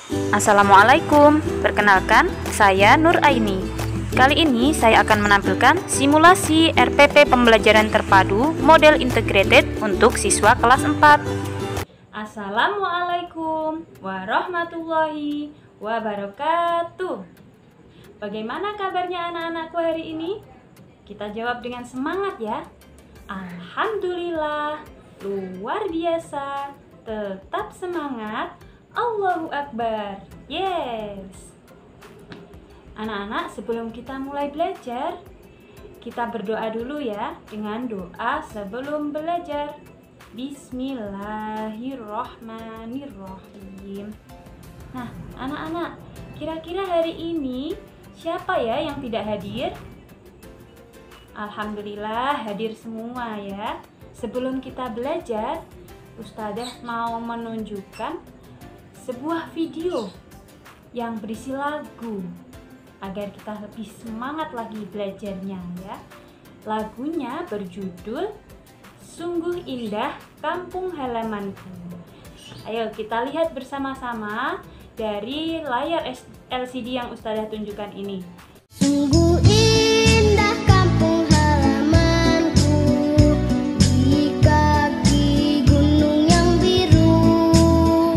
Assalamualaikum, perkenalkan saya Nur Aini. Kali ini saya akan menampilkan simulasi RPP pembelajaran terpadu model integrated untuk siswa kelas 4. Assalamualaikum warahmatullahi wabarakatuh. Bagaimana kabarnya anak-anakku hari ini? Kita jawab dengan semangat ya. Alhamdulillah, luar biasa, tetap semangat. Allahu Akbar. Yes. Anak-anak, sebelum kita mulai belajar, kita berdoa dulu ya dengan doa sebelum belajar. Bismillahirrohmanirrohim. Nah, anak-anak, kira-kira hari ini siapa ya yang tidak hadir? Alhamdulillah hadir semua ya. Sebelum kita belajar, Ustadzah mau menunjukkan sebuah video yang berisi lagu agar kita lebih semangat lagi belajarnya ya. Lagunya berjudul Sungguh Indah Kampung Halamanku. Ayo kita lihat bersama-sama dari layar LCD yang Ustadzah tunjukkan ini. Sungguh indah kampung halamanku di kaki gunung yang biru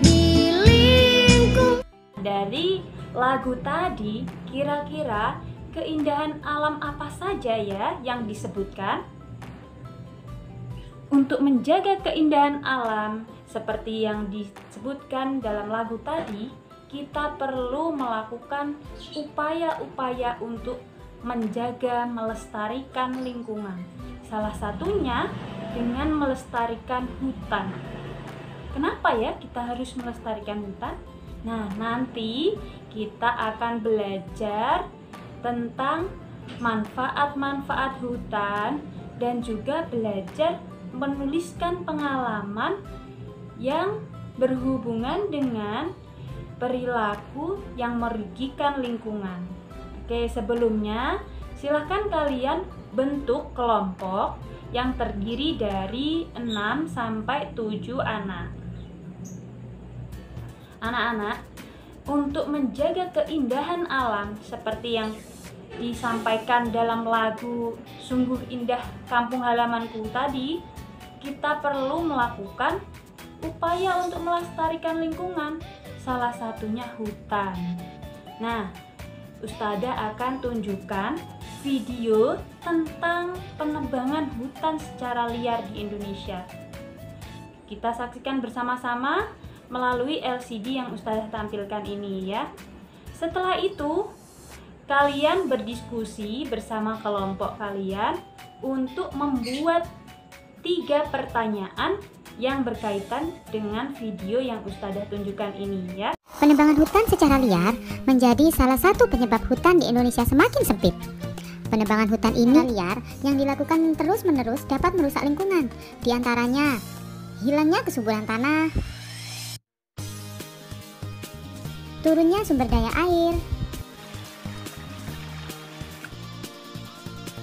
di lingkup. Dari lagu tadi, kira-kira keindahan alam apa saja ya yang disebutkan? Untuk menjaga keindahan alam seperti yang disebutkan dalam lagu tadi, kita perlu melakukan upaya-upaya untuk menjaga, melestarikan lingkungan. Salah satunya dengan melestarikan hutan. Kenapa ya kita harus melestarikan hutan? Nah, nanti kita akan belajar tentang manfaat-manfaat hutan dan juga belajar menuliskan pengalaman yang berhubungan dengan perilaku yang merugikan lingkungan. Oke, sebelumnya silahkan kalian bentuk kelompok yang terdiri dari 6 sampai 7 anak. Anak-anak, untuk menjaga keindahan alam seperti yang disampaikan dalam lagu Sungguh Indah Kampung Halamanku tadi, kita perlu melakukan upaya untuk melestarikan lingkungan. Salah satunya hutan. Nah, Ustadzah akan tunjukkan video tentang penebangan hutan secara liar di Indonesia. Kita saksikan bersama-sama melalui LCD yang Ustadzah tampilkan ini ya. Setelah itu, kalian berdiskusi bersama kelompok kalian untuk membuat 3 pertanyaan yang berkaitan dengan video yang Ustadzah tunjukkan ini ya. Penebangan hutan secara liar menjadi salah satu penyebab hutan di Indonesia semakin sempit. Penebangan hutan ini liar yang dilakukan terus-menerus dapat merusak lingkungan. Di antaranya, hilangnya kesuburan tanah, turunnya sumber daya air,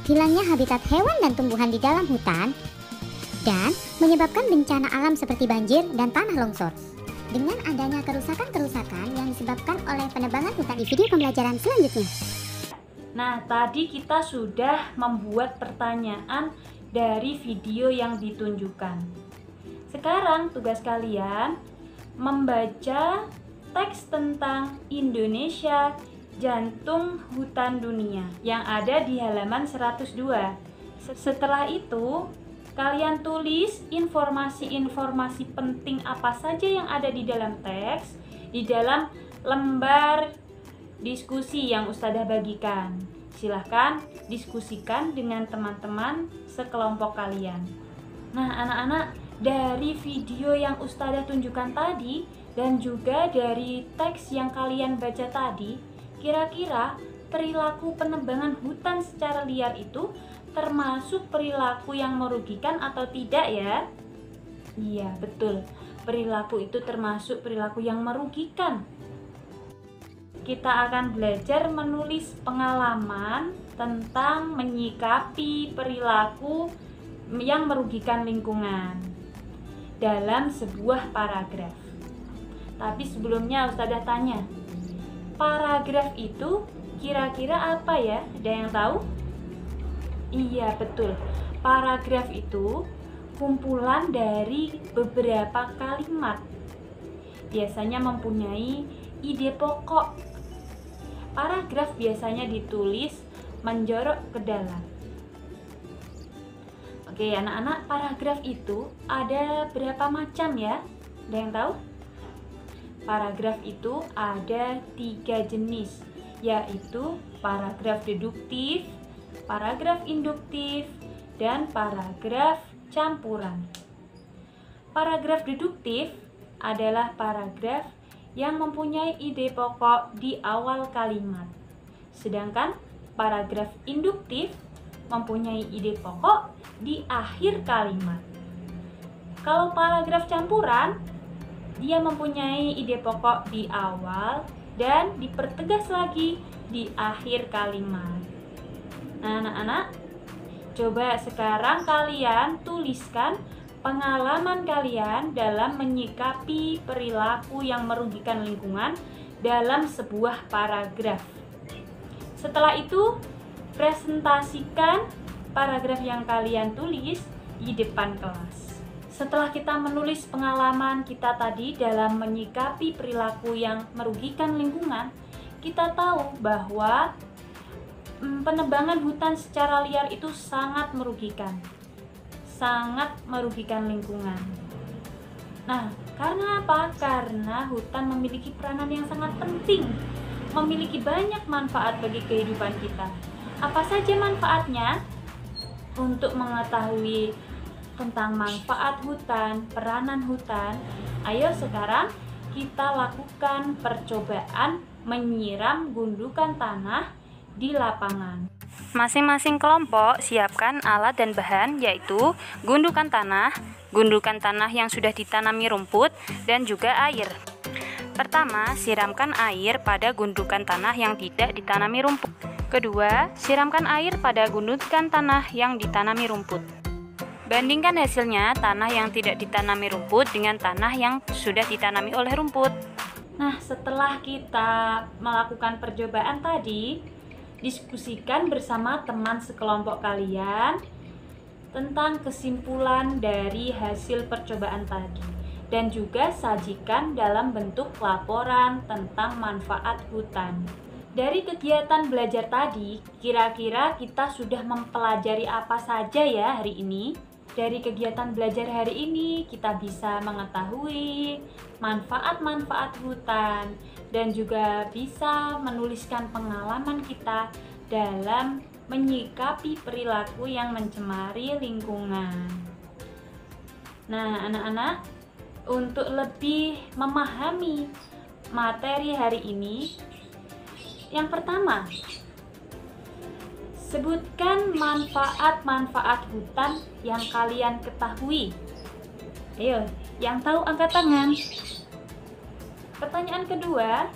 hilangnya habitat hewan dan tumbuhan di dalam hutan, dan menyebabkan bencana alam seperti banjir dan tanah longsor. Dengan adanya kerusakan-kerusakan yang disebabkan oleh penebangan hutan di video pembelajaran selanjutnya. Nah, tadi kita sudah membuat pertanyaan dari video yang ditunjukkan. Sekarang tugas kalian membaca teks tentang Indonesia Jantung Hutan Dunia yang ada di halaman 102. Setelah itu, kalian tulis informasi-informasi penting apa saja yang ada di dalam teks, di dalam lembar diskusi yang Ustadzah bagikan. Silahkan diskusikan dengan teman-teman sekelompok kalian. Nah, anak-anak, dari video yang Ustadzah tunjukkan tadi dan juga dari teks yang kalian baca tadi, kira-kira perilaku penebangan hutan secara liar itu termasuk perilaku yang merugikan atau tidak ya? Iya, betul. Perilaku itu termasuk perilaku yang merugikan. Kita akan belajar menulis pengalaman tentang menyikapi perilaku yang merugikan lingkungan dalam sebuah paragraf. Tapi sebelumnya Ustazah tanya, paragraf itu kira-kira apa ya? Ada yang tahu? Iya, betul. Paragraf itu kumpulan dari beberapa kalimat. Biasanya mempunyai ide pokok. Paragraf biasanya ditulis menjorok ke dalam. Oke, anak-anak, paragraf itu ada berapa macam ya? Ada yang tahu? Paragraf itu ada 3 jenis, yaitu paragraf deduktif, paragraf induktif, dan paragraf campuran. Paragraf deduktif adalah paragraf yang mempunyai ide pokok di awal kalimat. Sedangkan paragraf induktif mempunyai ide pokok di akhir kalimat. Kalau paragraf campuran, dia mempunyai ide pokok di awal dan dipertegas lagi di akhir kalimat. Nah, anak-anak, coba sekarang kalian tuliskan pengalaman kalian dalam menyikapi perilaku yang merugikan lingkungan dalam sebuah paragraf. Setelah itu, presentasikan paragraf yang kalian tulis di depan kelas. Setelah kita menulis pengalaman kita tadi dalam menyikapi perilaku yang merugikan lingkungan, kita tahu bahwa penebangan hutan secara liar itu sangat merugikan lingkungan. Nah, karena apa? Karena hutan memiliki peranan yang sangat penting, memiliki banyak manfaat bagi kehidupan kita. Apa saja manfaatnya? Untuk mengetahui tentang manfaat hutan, peranan hutan, ayo sekarang kita lakukan percobaan menyiram gundukan tanah di lapangan. Masing-masing kelompok siapkan alat dan bahan, yaitu gundukan tanah yang sudah ditanami rumput, dan juga air. Pertama, siramkan air pada gundukan tanah yang tidak ditanami rumput. Kedua, siramkan air pada gundukan tanah yang ditanami rumput. Bandingkan hasilnya tanah yang tidak ditanami rumput dengan tanah yang sudah ditanami oleh rumput. Nah, setelah kita melakukan percobaan tadi, diskusikan bersama teman sekelompok kalian tentang kesimpulan dari hasil percobaan tadi, dan juga sajikan dalam bentuk laporan tentang manfaat hutan. Dari kegiatan belajar tadi, kira-kira kita sudah mempelajari apa saja ya hari ini? Dari kegiatan belajar hari ini, kita bisa mengetahui manfaat-manfaat hutan dan juga bisa menuliskan pengalaman kita dalam menyikapi perilaku yang mencemari lingkungan. Nah, anak-anak, untuk lebih memahami materi hari ini, yang pertama, sebutkan manfaat-manfaat hutan yang kalian ketahui. Ayo, yang tahu angkat tangan. Pertanyaan kedua,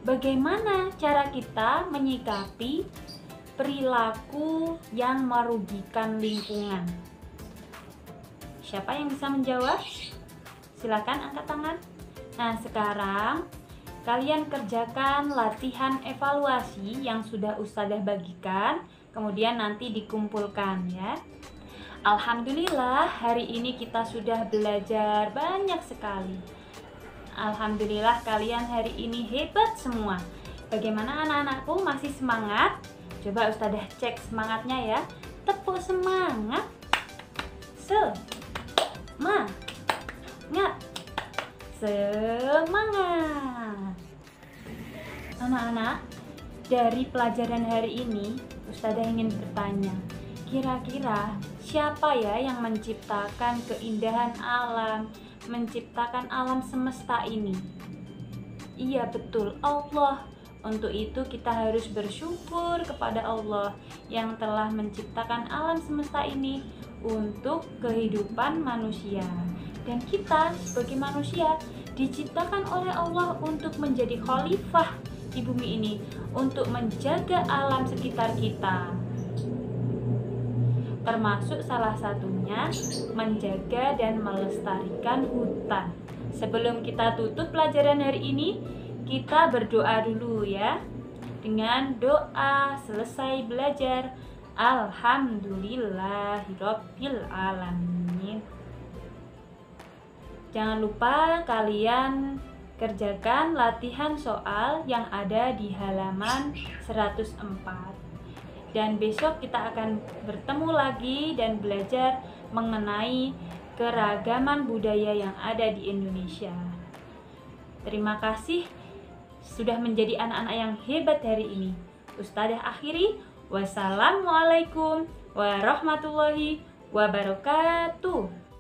bagaimana cara kita menyikapi perilaku yang merugikan lingkungan? Siapa yang bisa menjawab? Silakan angkat tangan. Nah, sekarang kalian kerjakan latihan evaluasi yang sudah Ustazah bagikan, kemudian nanti dikumpulkan ya. Alhamdulillah, hari ini kita sudah belajar banyak sekali. Alhamdulillah, kalian hari ini hebat semua. Bagaimana anak-anakku, masih semangat? Coba Ustazah cek semangatnya ya. Tepuk semangat. Semangat. Anak-anak, dari pelajaran hari ini, Ustazah ingin bertanya, kira-kira siapa ya yang menciptakan keindahan alam, menciptakan alam semesta ini? Iya, betul, Allah. Untuk itu kita harus bersyukur kepada Allah yang telah menciptakan alam semesta ini untuk kehidupan manusia. Dan kita sebagai manusia diciptakan oleh Allah untuk menjadi khalifah di bumi ini, untuk menjaga alam sekitar kita. Termasuk salah satunya menjaga dan melestarikan hutan. Sebelum kita tutup pelajaran hari ini, kita berdoa dulu ya. Dengan doa selesai belajar, Alhamdulillahirabbil alamin. Jangan lupa kalian kerjakan latihan soal yang ada di halaman 104. Dan besok kita akan bertemu lagi dan belajar mengenai keragaman budaya yang ada di Indonesia. Terima kasih sudah menjadi anak-anak yang hebat hari ini. Ustadzah akhiri, wassalamualaikum warahmatullahi wabarakatuh.